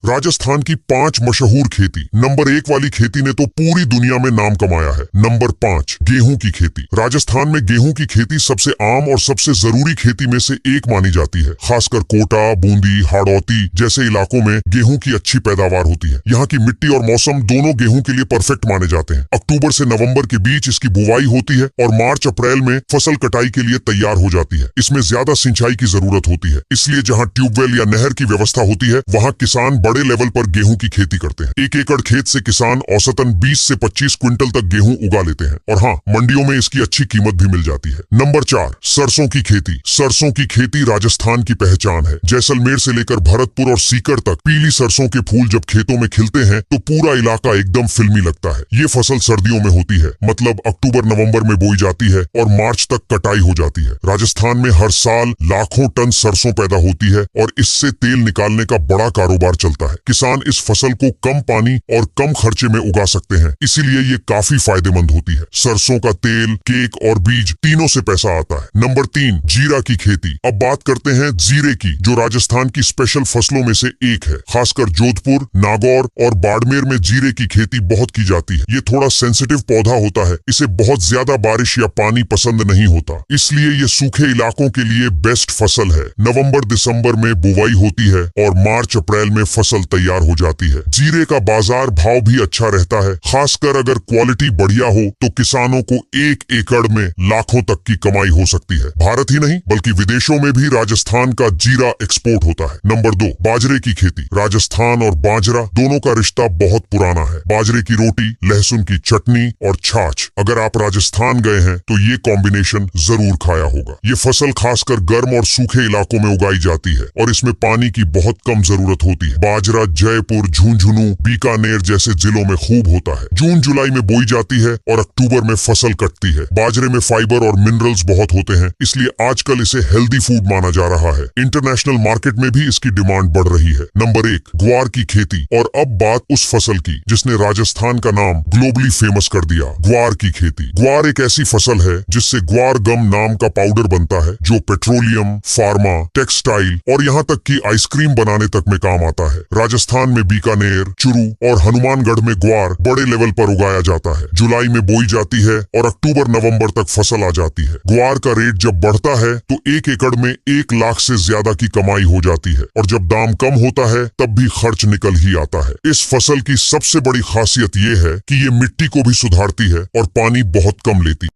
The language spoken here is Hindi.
राजस्थान की 5 मशहूर खेती। नंबर 1 वाली खेती ने तो पूरी दुनिया में नाम कमाया है। नंबर 5 गेहूं की खेती। राजस्थान में गेहूं की खेती सबसे आम और सबसे जरूरी खेती में से एक मानी जाती है। खासकर कोटा, बूंदी, हाड़ौती जैसे इलाकों में गेहूं की अच्छी पैदावार होती है। यहाँ की मिट्टी और मौसम दोनों गेहूं के लिए परफेक्ट माने जाते हैं। अक्टूबर से नवंबर के बीच इसकी बुवाई होती है और मार्च अप्रैल में फसल कटाई के लिए तैयार हो जाती है। इसमें ज्यादा सिंचाई की जरूरत होती है, इसलिए जहाँ ट्यूबवेल या नहर की व्यवस्था होती है वहाँ किसान बड़े लेवल पर गेहूं की खेती करते हैं। 1 एकड़ खेत से किसान औसतन 20 से 25 क्विंटल तक गेहूं उगा लेते हैं और हाँ, मंडियों में इसकी अच्छी कीमत भी मिल जाती है। नंबर 4 सरसों की खेती। सरसों की खेती राजस्थान की पहचान है। जैसलमेर से लेकर भरतपुर और सीकर तक पीली सरसों के फूल जब खेतों में खिलते हैं तो पूरा इलाका एकदम फिल्मी लगता है। ये फसल सर्दियों में होती है, मतलब अक्टूबर नवंबर में बोई जाती है और मार्च तक कटाई हो जाती है। राजस्थान में हर साल लाखों टन सरसों पैदा होती है और इससे तेल निकालने का बड़ा कारोबार चलता है। किसान इस फसल को कम पानी और कम खर्चे में उगा सकते हैं, इसीलिए ये काफी फायदेमंद होती है। सरसों का तेल, केक और बीज तीनों से पैसा आता है। नंबर 3 जीरा की खेती। अब बात करते हैं जीरे की, जो राजस्थान की स्पेशल फसलों में से एक है। खासकर जोधपुर, नागौर और बाड़मेर में जीरे की खेती बहुत की जाती है। ये थोड़ा सेंसिटिव पौधा होता है, इसे बहुत ज्यादा बारिश या पानी पसंद नहीं होता, इसलिए ये सूखे इलाकों के लिए बेस्ट फसल है। नवंबर दिसंबर में बुवाई होती है और मार्च अप्रैल में फसल तैयार हो जाती है। जीरे का बाजार भाव भी अच्छा रहता है। खासकर अगर क्वालिटी बढ़िया हो तो किसानों को 1 एकड़ में लाखों तक की कमाई हो सकती है। भारत ही नहीं बल्कि विदेशों में भी राजस्थान का जीरा एक्सपोर्ट होता है। नंबर 2 बाजरे की खेती। राजस्थान और बाजरा दोनों का रिश्ता बहुत पुराना है। बाजरे की रोटी, लहसुन की चटनी और छाछ। अगर आप राजस्थान गए हैं तो ये कॉम्बिनेशन जरूर खाया होगा। ये फसल खासकर गर्म और सूखे इलाकों में उगाई जाती है और इसमें पानी की बहुत कम जरूरत होती है। बाजरा जयपुर, झुंझुनू, बीकानेर जैसे जिलों में खूब होता है। जून जुलाई में बोई जाती है और अक्टूबर में फसल कटती है। बाजरे में फाइबर और मिनरल्स बहुत होते हैं, इसलिए आजकल इसे हेल्दी फूड माना जा रहा है। इंटरनेशनल मार्केट में भी इसकी डिमांड बढ़ रही है। नंबर 1 ग्वार की खेती। और अब बात उस फसल की जिसने राजस्थान का नाम ग्लोबली फेमस कर दिया, ग्वार की खेती। ग्वार एक ऐसी फसल है जिससे ग्वार गम नाम का पाउडर बनता है, जो पेट्रोलियम, फार्मा, टेक्सटाइल और यहाँ तक कि आइसक्रीम बनाने तक में काम आता है। राजस्थान में बीकानेर, चुरू और हनुमानगढ़ में ग्वार बड़े लेवल पर उगाया जाता है। जुलाई में बोई जाती है और अक्टूबर नवंबर तक फसल आ जाती है। ग्वार का रेट जब बढ़ता है तो 1 एकड़ में 1 लाख से ज्यादा की कमाई हो जाती है और जब दाम कम होता है तब भी खर्च निकल ही आता है। इस फसल की सबसे बड़ी खासियत ये है कि ये मिट्टी को भी सुधारती है और पानी बहुत कम लेती है।